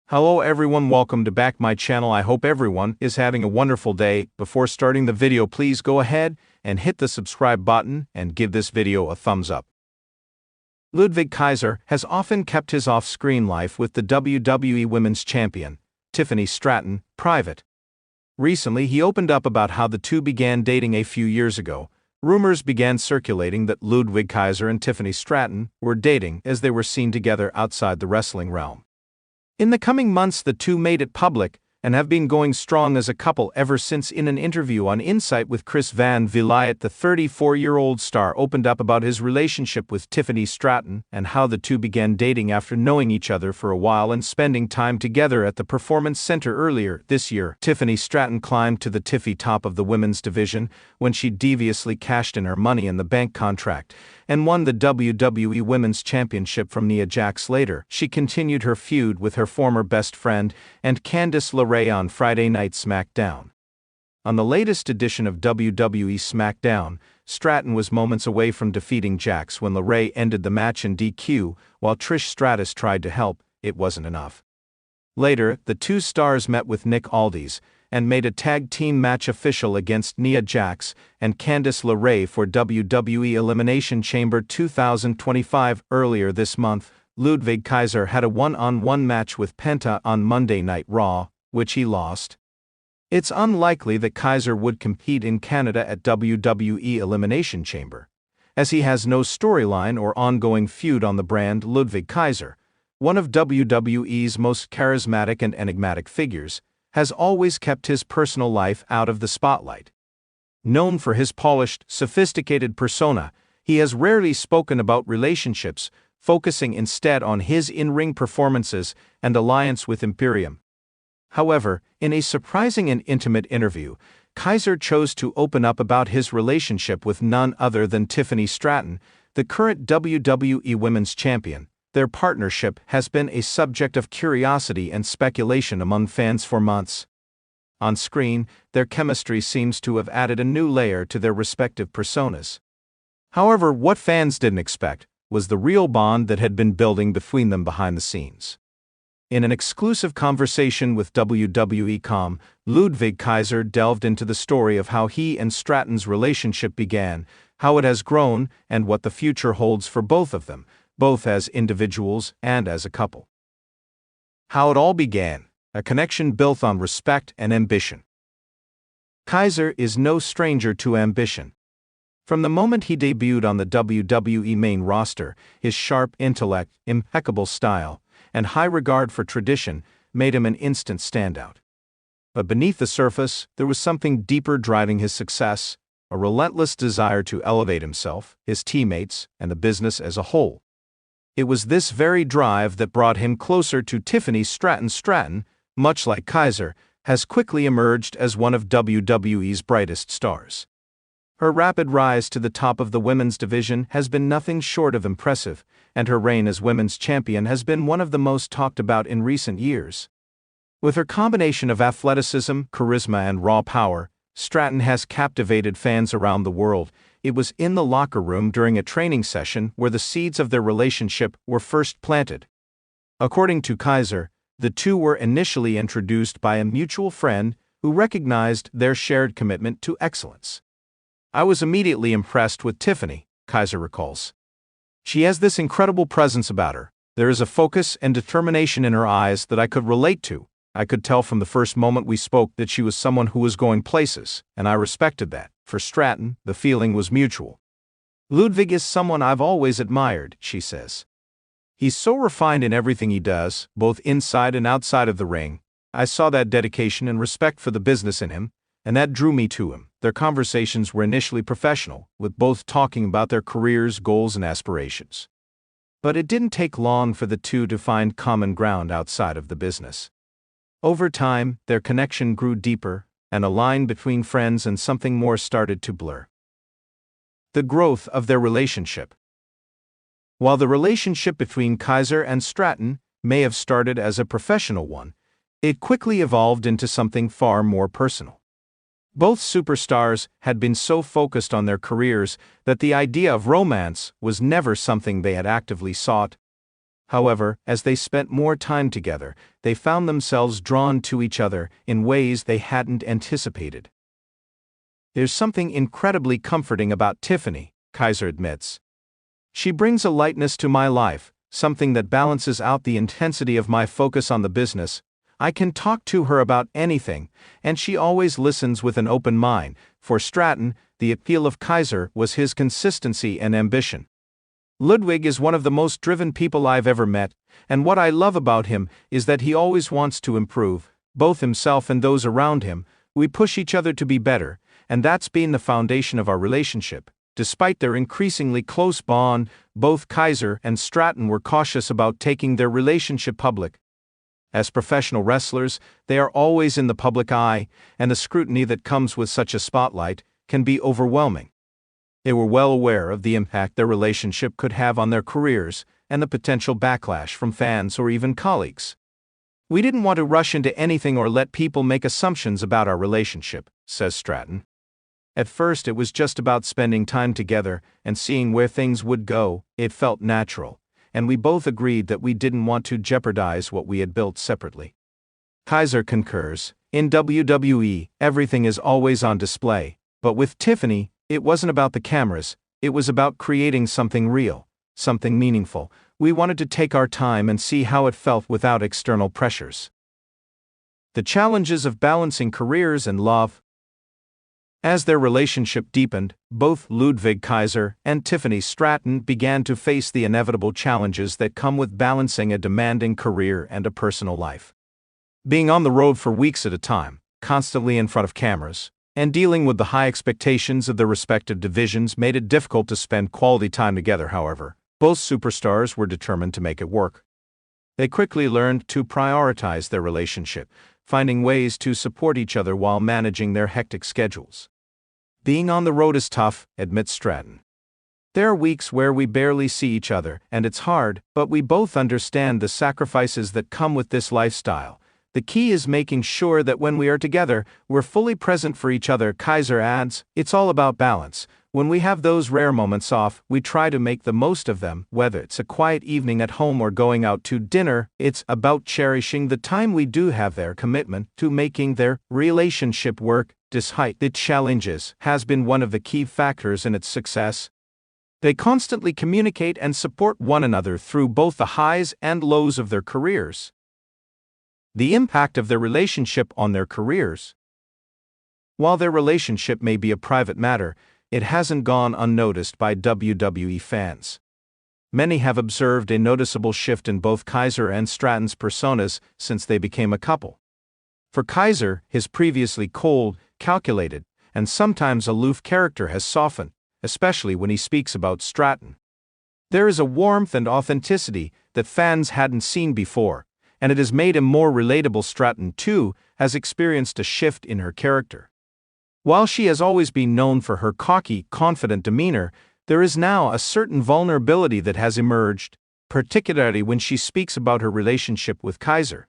Hello everyone, welcome to back my channel. I hope everyone is having a wonderful day. Before starting the video, please go ahead and hit the subscribe button and give this video a thumbs up. Ludwig Kaiser has often kept his off-screen life with the WWE Women's Champion, Tiffany Stratton, private. Recently, he opened up about how the two began dating a few years ago. Rumors began circulating that Ludwig Kaiser and Tiffany Stratton were dating as they were seen together outside the wrestling realm. In the coming months, the two made it public and have been going strong as a couple ever since. In an interview on Insight with Chris Van Vliet, the 34-year-old star opened up about his relationship with Tiffany Stratton and how the two began dating after knowing each other for a while and spending time together at the Performance Center earlier this year. Tiffany Stratton climbed to the tippy top of the women's division when she deviously cashed in her Money in the Bank contract and won the WWE Women's Championship from Nia Jax. Later, she continued her feud with her former best friend and Candice LeRae on Friday Night SmackDown. On the latest edition of WWE SmackDown, Stratton was moments away from defeating Jax when LeRae ended the match in DQ. While Trish Stratus tried to help, it wasn't enough. Later, the two stars met with Nick Aldis and made a tag team match official against Nia Jax and Candice LeRae for WWE Elimination Chamber 2025. Earlier this month, Ludwig Kaiser had a one-on-one match with Penta on Monday Night Raw, which he lost. It's unlikely that Kaiser would compete in Canada at WWE Elimination Chamber, as he has no storyline or ongoing feud on the brand. Ludwig Kaiser, one of WWE's most charismatic and enigmatic figures, has always kept his personal life out of the spotlight. Known for his polished, sophisticated persona, he has rarely spoken about relationships, focusing instead on his in-ring performances and alliance with Imperium. However, in a surprising and intimate interview, Kaiser chose to open up about his relationship with none other than Tiffany Stratton, the current WWE Women's Champion. Their partnership has been a subject of curiosity and speculation among fans for months. On screen, their chemistry seems to have added a new layer to their respective personas. However, what fans didn't expect was the real bond that had been building between them behind the scenes. In an exclusive conversation with WWE.com, Ludwig Kaiser delved into the story of how he and Stratton's relationship began, how it has grown, and what the future holds for both of them, both as individuals and as a couple. How it all began: a connection built on respect and ambition. Kaiser is no stranger to ambition. From the moment he debuted on the WWE main roster, his sharp intellect, impeccable style, and high regard for tradition made him an instant standout. But beneath the surface, there was something deeper driving his success: a relentless desire to elevate himself, his teammates, and the business as a whole. It was this very drive that brought him closer to Tiffany Stratton. Stratton, much like Kaiser, has quickly emerged as one of WWE's brightest stars. Her rapid rise to the top of the women's division has been nothing short of impressive, and her reign as women's champion has been one of the most talked about in recent years. With her combination of athleticism, charisma, and raw power, Stratton has captivated fans around the world. It was in the locker room during a training session where the seeds of their relationship were first planted. According to Kaiser, the two were initially introduced by a mutual friend who recognized their shared commitment to excellence. "I was immediately impressed with Tiffany," Kaiser recalls. "She has this incredible presence about her. There is a focus and determination in her eyes that I could relate to. I could tell from the first moment we spoke that she was someone who was going places, and I respected that." For Stratton, the feeling was mutual. "Ludwig is someone I've always admired," she says. "He's so refined in everything he does, both inside and outside of the ring. I saw that dedication and respect for the business in him, and that drew me to him." Their conversations were initially professional, with both talking about their careers, goals, and aspirations. But it didn't take long for the two to find common ground outside of the business. Over time, their connection grew deeper, and a line between friends and something more started to blur. The growth of their relationship. While the relationship between Kaiser and Stratton may have started as a professional one, it quickly evolved into something far more personal. Both superstars had been so focused on their careers that the idea of romance was never something they had actively sought. However, as they spent more time together, they found themselves drawn to each other in ways they hadn't anticipated. There's something incredibly comforting about Tiffany, Kaiser admits. She brings a lightness to my life, something that balances out the intensity of my focus on the business. I can talk to her about anything, and she always listens with an open mind. For Stratton, the appeal of Kaiser was his consistency and ambition. Ludwig is one of the most driven people I've ever met, and what I love about him is that he always wants to improve, both himself and those around him. We push each other to be better, and that's been the foundation of our relationship. Despite their increasingly close bond, both Kaiser and Stratton were cautious about taking their relationship public. As professional wrestlers, they are always in the public eye, and the scrutiny that comes with such a spotlight can be overwhelming. They were well aware of the impact their relationship could have on their careers and the potential backlash from fans or even colleagues. We didn't want to rush into anything or let people make assumptions about our relationship, says Stratton. At first, it was just about spending time together and seeing where things would go. It felt natural, and we both agreed that we didn't want to jeopardize what we had built separately. Kaiser concurs. In WWE, everything is always on display, but with Tiffany, it wasn't about the cameras, it was about creating something real, something meaningful. We wanted to take our time and see how it felt without external pressures. The challenges of balancing careers and love. As their relationship deepened, both Ludwig Kaiser and Tiffany Stratton began to face the inevitable challenges that come with balancing a demanding career and a personal life. Being on the road for weeks at a time, constantly in front of cameras, and dealing with the high expectations of their respective divisions made it difficult to spend quality time together. However, both superstars were determined to make it work. They quickly learned to prioritize their relationship, finding ways to support each other while managing their hectic schedules. Being on the road is tough, admits Stratton. There are weeks where we barely see each other, and it's hard, but we both understand the sacrifices that come with this lifestyle. The key is making sure that when we are together, we're fully present for each other, Kaiser adds. It's all about balance. When we have those rare moments off, we try to make the most of them, whether it's a quiet evening at home or going out to dinner. It's about cherishing the time we do have. Their commitment to making their relationship work, despite the challenges, has been one of the key factors in its success. They constantly communicate and support one another through both the highs and lows of their careers. The impact of their relationship on their careers. While their relationship may be a private matter, it hasn't gone unnoticed by WWE fans. Many have observed a noticeable shift in both Kaiser and Stratton's personas since they became a couple. For Kaiser, his previously cold, calculated, and sometimes aloof character has softened, especially when he speaks about Stratton. There is a warmth and authenticity that fans hadn't seen before, and it has made him more relatable. Stratton, too, has experienced a shift in her character. While she has always been known for her cocky, confident demeanor, there is now a certain vulnerability that has emerged, particularly when she speaks about her relationship with Kaiser.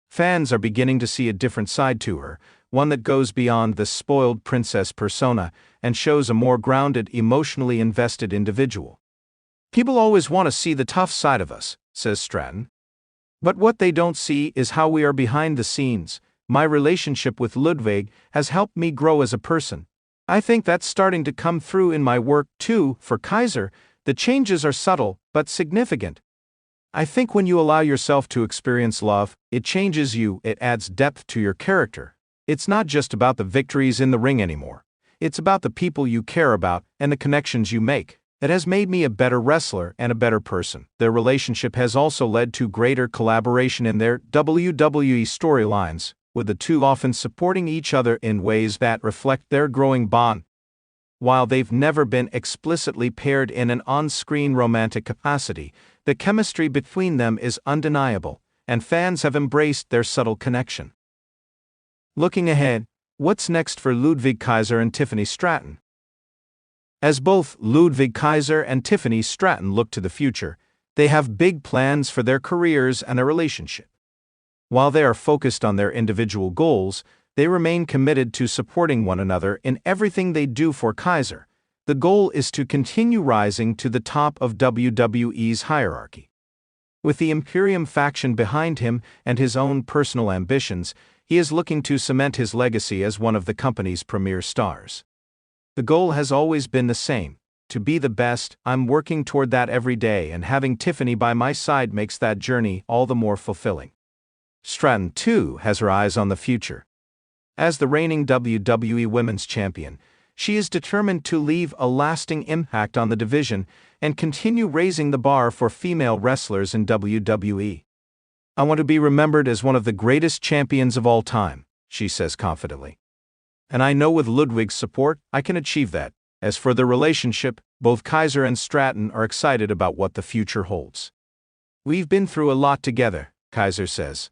Fans are beginning to see a different side to her, one that goes beyond the spoiled princess persona and shows a more grounded, emotionally invested individual. People always want to see the tough side of us, says Stratton. But what they don't see is how we are behind the scenes. My relationship with Ludwig has helped me grow as a person. I think that's starting to come through in my work, too. For Kaiser, the changes are subtle, but significant. I think when you allow yourself to experience love, it changes you, it adds depth to your character. It's not just about the victories in the ring anymore. It's about the people you care about and the connections you make. It has made me a better wrestler and a better person. Their relationship has also led to greater collaboration in their WWE storylines, with the two often supporting each other in ways that reflect their growing bond. While they've never been explicitly paired in an on-screen romantic capacity, the chemistry between them is undeniable, and fans have embraced their subtle connection. Looking ahead, what's next for Ludwig Kaiser and Tiffany Stratton? As both Ludwig Kaiser and Tiffany Stratton look to the future, they have big plans for their careers and their relationship. While they are focused on their individual goals, they remain committed to supporting one another in everything they do. For Kaiser, the goal is to continue rising to the top of WWE's hierarchy. With the Imperium faction behind him and his own personal ambitions, he is looking to cement his legacy as one of the company's premier stars. The goal has always been the same: to be the best. I'm working toward that every day, and having Tiffany by my side makes that journey all the more fulfilling. Stratton, too, has her eyes on the future. As the reigning WWE Women's Champion, she is determined to leave a lasting impact on the division and continue raising the bar for female wrestlers in WWE. "I want to be remembered as one of the greatest champions of all time," she says confidently. "And I know with Ludwig's support, I can achieve that." As for their relationship, both Kaiser and Stratton are excited about what the future holds. "We've been through a lot together," Kaiser says.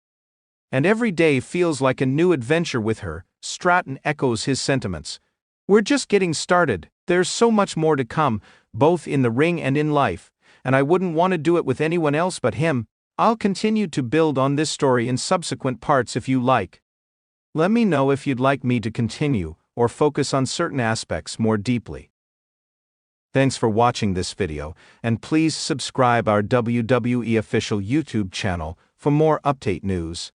"And every day feels like a new adventure with her." Stratton echoes his sentiments. "We're just getting started. There's so much more to come, both in the ring and in life, and I wouldn't want to do it with anyone else but him. I'll continue to build on this story in subsequent parts if you like. Let me know if you'd like me to continue or focus on certain aspects more deeply." Thanks for watching this video, and please subscribe our WWE official YouTube channel for more update news.